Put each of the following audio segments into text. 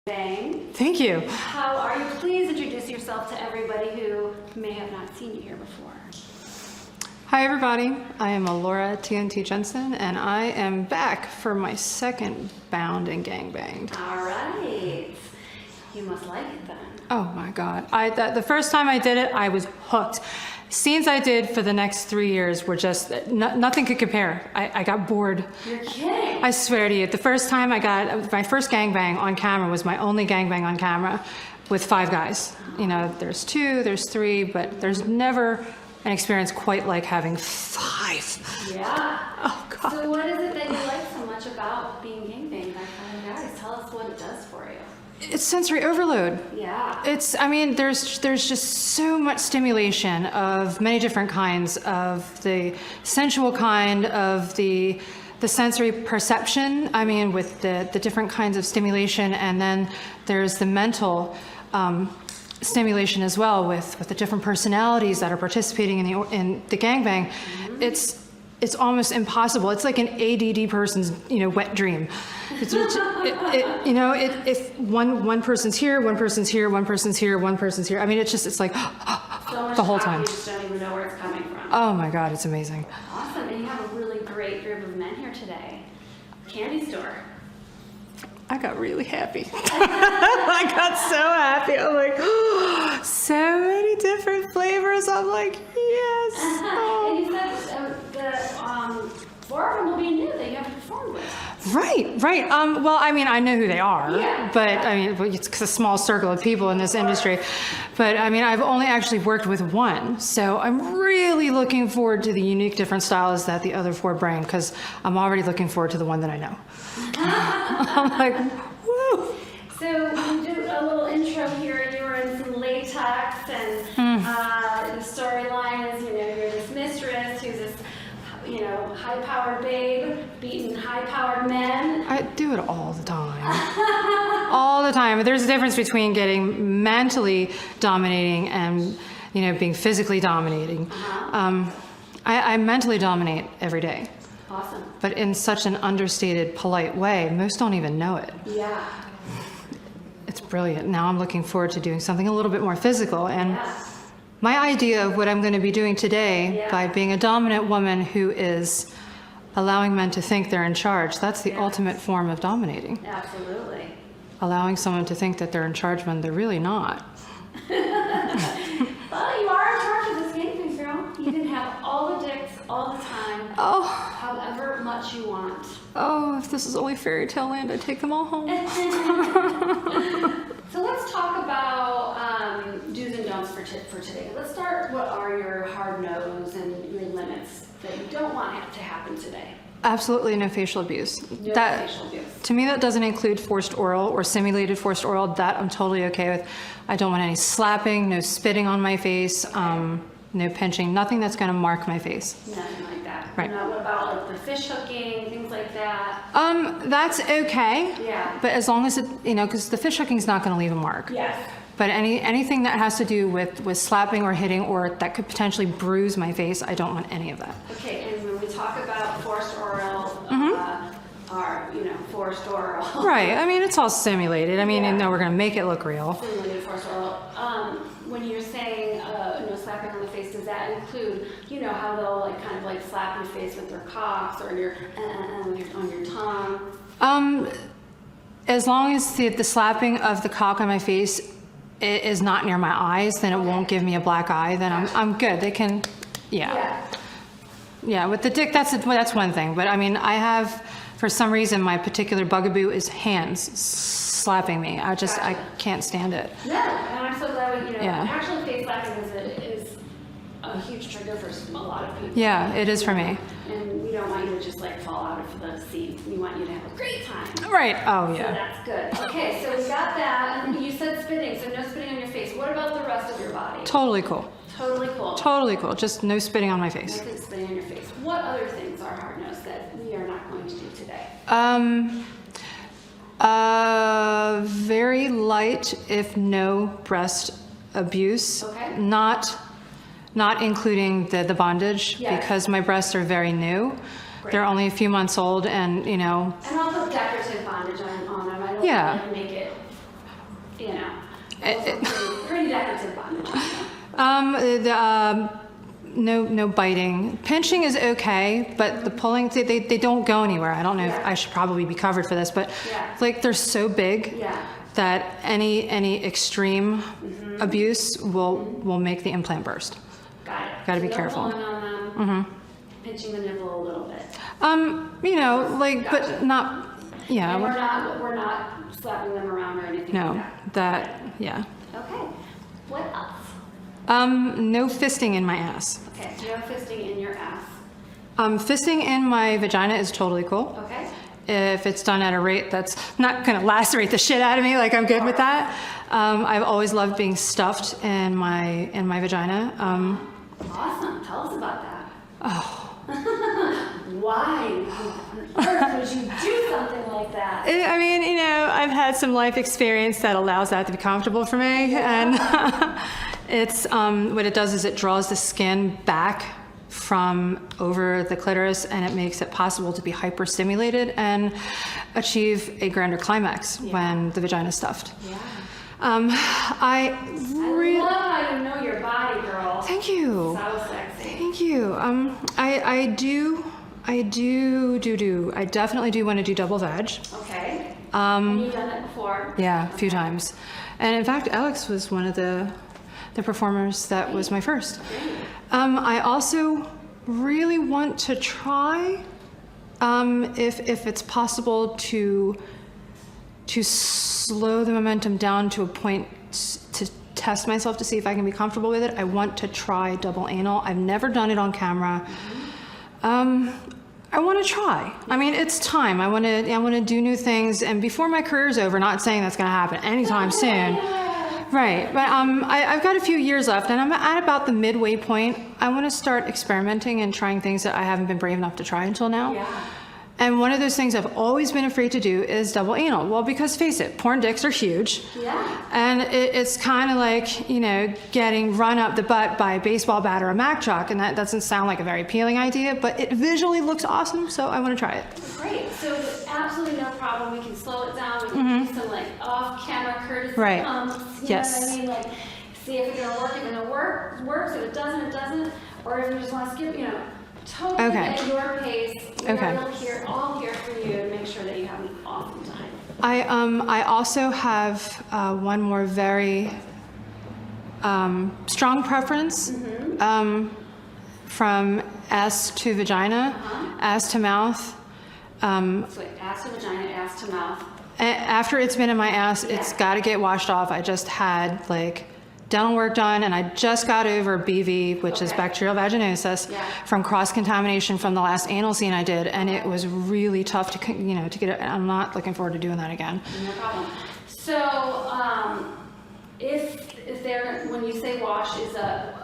Bang. Thank you. How are you? Please introduce yourself to everybody who may have not seen you here before. Hi everybody, I am Alura Jenson and I am back for my second Bound and Gangbanged. All right. You must like it then. Oh my God. The first time I did it, I was hooked. Scenes I did for the next 3 years were just, nothing could compare. I got bored. You're kidding. I swear to you, the first time I got, my first gangbang on camera was my only gangbang on camera with 5 guys. You know, there's 2, there's 3, but there's never an experience quite like having 5. Yeah. Oh God. So what is it that you like so much about being gangbanged by 5 guys? Tell us what it does for you. It's sensory overload. Yeah. I mean, there's just so much stimulation of many different kinds, of the sensual kind, of the sensory perception, I mean, with the different kinds of stimulation, and then there's the mental stimulation as well with the different personalities that are participating in the gangbang. Mm-hmm. It's almost impossible. It's like an ADD person's, wet dream. If one person's here, one person's here, one person's here, one person's here. I mean, it's like so the whole time. You just don't even know where it's coming from. Oh my God, it's amazing. Awesome, and you have a really great group of men here today. Candy store. I got really happy. I got so happy. I'm like, oh, so many different flavors. I'm like, yes. Oh. And you said the 4 of them will be new that you haven't performed with. Right. Well, I mean, I know who they are, but I mean, it's a small circle of people in this industry. But I mean, I've only actually worked with one, so I'm really looking forward to the unique, different styles that the other 4 bring, because I'm already looking forward to the one that I know. I'm like, woo! So you did a little intro here. You were in some latex, and the storyline is, you're this mistress who's this, high-powered babe beating high-powered men. I do it all the time. All the time. There's a difference between getting mentally dominating and, being physically dominating. I mentally dominate every day. Awesome. But in such an understated, polite way, most don't even know it. Yeah. It's brilliant. Now I'm looking forward to doing something a little bit more physical. And my idea of what I'm going to be doing today, by being a dominant woman who is allowing men to think they're in charge, that's the ultimate form of dominating. Absolutely. Allowing someone to think that they're in charge when they're really not. Well, you are in charge of this gangbang, girl. You can have all the dicks all the time. Oh. However much you want. Oh, if this is only fairy tale land, I'd take them all home. So let's talk about do's and don'ts for today. Let's start. What are your hard no's and your limits that you don't want to happen today? Absolutely no facial abuse. No facial abuse. To me, that doesn't include forced oral or simulated forced oral. That I'm totally okay with. I don't want any slapping, no spitting on my face, no pinching, nothing that's going to mark my face. Nothing like that. Right. Now, what about like the fish hooking, things like that? That's okay. Yeah. But as long as it, because the fish hooking's not going to leave a mark. Yes. But anything that has to do with slapping or hitting or that could potentially bruise my face, I don't want any of that. Okay, and when we talk about forced oral, forced oral. Right. I mean, it's all simulated. I mean, we're going to make it look real. Simulated forced oral. When you're saying no slapping on the face, does that include, how they'll kind of slap your face with their cocks or your on your tongue? As long as the slapping of the cock on my face is not near my eyes, then it won't give me a black eye. Then I'm good. They can, yeah. With the dick, that's one thing. But I mean, I have, for some reason, my particular bugaboo is hands slapping me. I can't stand it. No, and I'm so glad actually face slapping is a huge trigger for a lot of people. Yeah, it is for me. And we don't want you to just fall out of the scene. We want you to have a great time. Right. Oh, yeah. So that's good. Okay, so we got that. And you said spitting, so no spitting on your face. What about the rest of your body? Totally cool. Totally cool. Totally cool. Just no spitting on my face. No spitting on your face. What other things are hard no's that we are not going to do today? Very light, if no breast abuse. Okay. Not including the bondage, because my breasts are very new. Great. They're only a few months old, and And I'll put decorative bondage on them. I don't want to make it you know, pretty decorative on the vagina. No biting. Pinching is okay, but the pulling, they don't go anywhere. I don't know if I should probably be covered for this, but like they're so big that any extreme abuse will make the implant burst. Got it. Got to be No careful. pulling on them, pinching the nipple a little bit. You know, like, but not, yeah. And we're not slapping them around or anything No, like that, yeah. Okay. What else? No fisting in my ass. Okay, no fisting in your ass. Fisting in my vagina is totally cool. Okay. If it's done at a rate that's not going to lacerate the shit out of me, like I'm good with that. I've always loved being stuffed in my vagina. Awesome. Tell us about that. Oh. Why on earth would you do something like that? I mean, you know, I've had some life experience that allows that to be comfortable for me, and it's what it does is it draws the skin back from over the clitoris, and it makes it possible to be hyperstimulated and achieve a grander climax when the vagina is stuffed. Yeah. I love how you know your body, girl. Thank you. So sexy. Thank you. I definitely do want to do double vag. Okay. Have you done it before? Yeah, a few times. And in fact, Alex was one of the performers that was my first. I also really want to try, if it's possible, to slow the momentum down to a point to test myself to see if I can be comfortable with it. I want to try double anal. I've never done it on camera. I want to try. I mean, it's time. I want to do new things, and before my career's over. Not saying that's going to happen anytime soon. Right, but I've got a few years left, and I'm at about the midway point. I want to start experimenting and trying things that I haven't been brave enough to try until now. Yeah. And one of those things I've always been afraid to do is double anal. Well, because face it, porn dicks are huge. Yeah. And it's kind of like, you know, getting run up the butt by a baseball bat or a Mack truck, and that doesn't sound like a very appealing idea, but it visually looks awesome, so I want to try it. Great. So absolutely no problem. We can slow it down. We can do some like off-camera courtesy Right. pumps. You Yes. know what I mean? Like, see if it's gonna work. If it works. If it doesn't. Or if you just want to skip, you know, totally at your pace. We're all here for you to make sure that you have an awesome time. I also have one more very strong preference from ass to vagina, ass to mouth. So ass to vagina, ass to mouth. After it's been in my ass, it's got to get washed off. I just had like dental work done, and I just got over BV, which is bacterial vaginosis, from cross-contamination from the last anal scene I did, and it was really tough to get it. I'm not looking forward to doing that again. No problem. So, if they're, when you say wash, is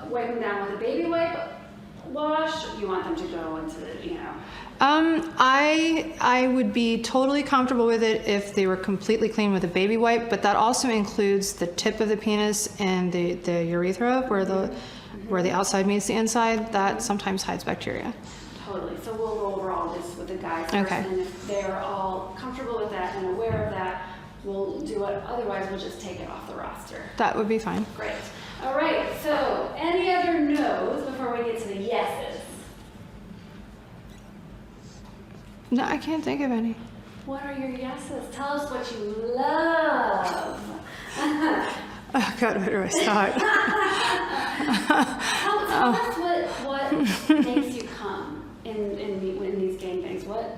wiping down with a baby wipe wash? You want them to go into the, you know? I would be totally comfortable with it if they were completely clean with a baby wipe, but that also includes the tip of the penis and the urethra, where the outside meets the inside. That sometimes hides bacteria. Totally. So we'll go over all this with the guys first, and if they're all comfortable with that and aware of that, we'll do it. Otherwise, we'll just take it off the roster. That would be fine. Great. All right. So, any other no's before we get to the yeses? No, I can't think of any. What are your yeses? Tell us what you love. Oh God, where do I start? Tell us what makes you come in these gangbangs. What?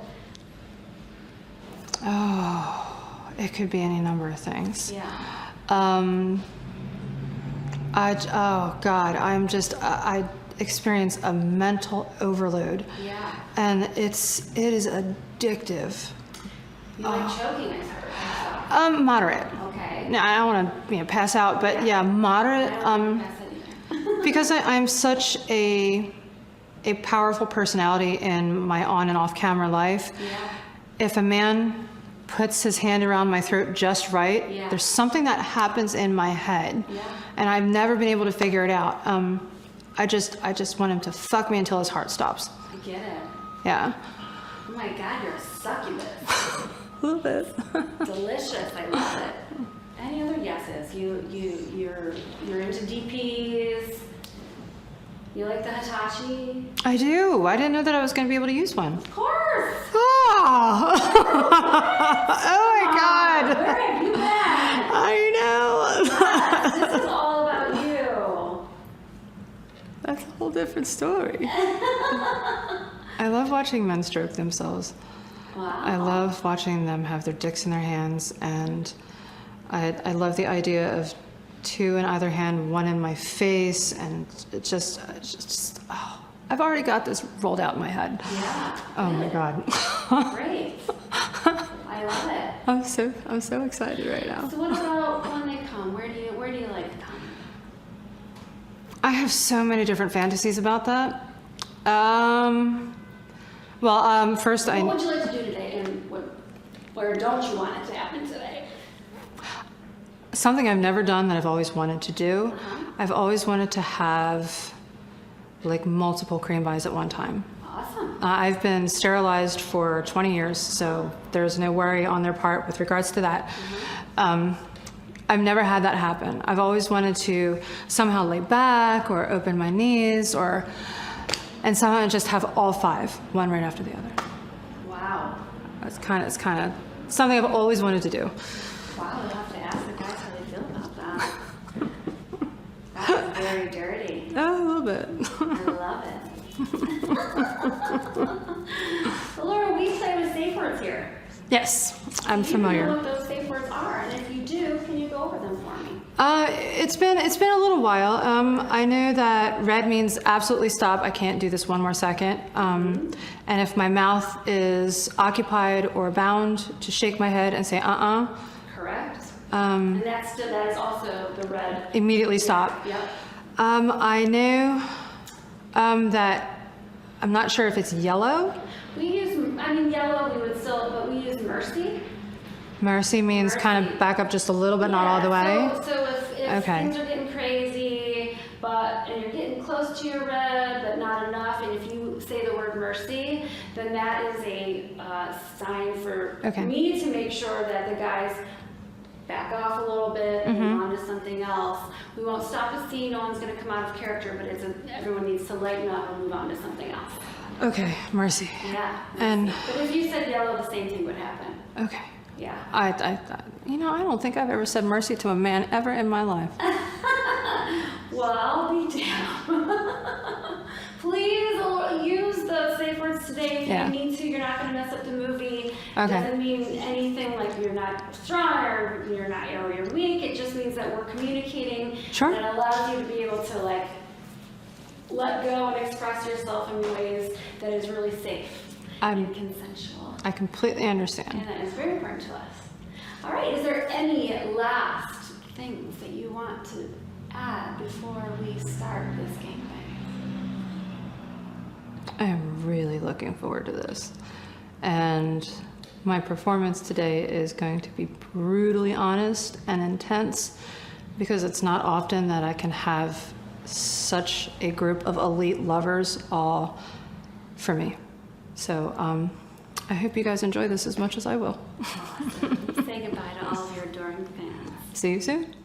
Oh, it could be any number of things. Yeah. Oh God, I experience a mental overload. Yeah. And it is addictive. You like choking, I've heard. Moderate. Okay. No, I don't want to pass out, but yeah, moderate. I don't pass it Because I'm such a powerful personality in my on and off camera life. Yeah. If a man puts his hand around my throat just right, there's something that happens in my head, and I've never been able to figure it out. I just want him to fuck me until his heart stops. I get it. Yeah. Oh my God, you're a succubus. A little bit. Delicious. I love it. Any other yeses? Texas. You're into DPs. You like the Hitachi? I do. I didn't know that I was going to be able to use one. Of course. Oh, oh my God. Where have you been? I know. Yes, this is all about you. That's a whole different story. I love watching men stroke themselves. Wow. I love watching them have their dicks in their hands, and I love the idea of two in either hand, one in my face, and it's just oh, I've already got this rolled out in my head. Yeah. Oh my God. Great. I love it. I'm so excited right now. So what about when they come? Where do you like to come? I have so many different fantasies about that. First What would you like to do today, and where don't you want it to happen today? Something I've never done that I've always wanted to do. I've always wanted to have like multiple cream buys at one time. Awesome. I've been sterilized for 20 years, so there's no worry on their part with regards to that. I've never had that happen. I've always wanted to somehow lay back or open my knees and somehow just have all five, one right after the other. Wow. It's kind of something I've always wanted to do. Wow, we'll have to ask the guys how they feel about that. That is very dirty. Oh, a little bit. I love it. Laura, we play with safe words here. Yes, I'm Do familiar. you know what those safe words are? And if you do, can you go over them for me? It's been a little while. I know that red means absolutely stop. I can't do this one more second. And if my mouth is occupied or bound, to shake my head and say Correct. And that is also the red. immediately stop. Yep. I know that I'm not sure if it's yellow. Yellow we would still, but we use mercy. Mercy means kind of back up just a little bit, not all the way. So if Okay. things are getting crazy, and you're getting close to your red, but not enough, and if you say the word mercy, then that is a sign for Okay. me to make sure that the guys back off a little bit and move on to something else. We won't stop the scene, no one's going to come out of character, but everyone needs to lighten up and move on to something else. Okay, mercy. Yeah. And But if you said yellow, the same thing would happen. okay. Yeah. I don't think I've ever said mercy to a man ever in my life. Well, I'll be down. Please use the safe words today if Yeah. you need to. You're not going to mess up the movie. Okay. Doesn't mean anything like you're not strong or you're weak. It just means that we're communicating. Sure. And it allows you to be able to let go and express yourself in ways that is really safe and consensual. I completely understand. And that is very important to us. All right, is there any last things that you want to add before we start this gangbang? I am really looking forward to this. And my performance today is going to be brutally honest and intense because it's not often that I can have such a group of elite lovers all for me. So I hope you guys enjoy this as much as I will. Awesome. Say goodbye to all of your adoring fans. See you soon.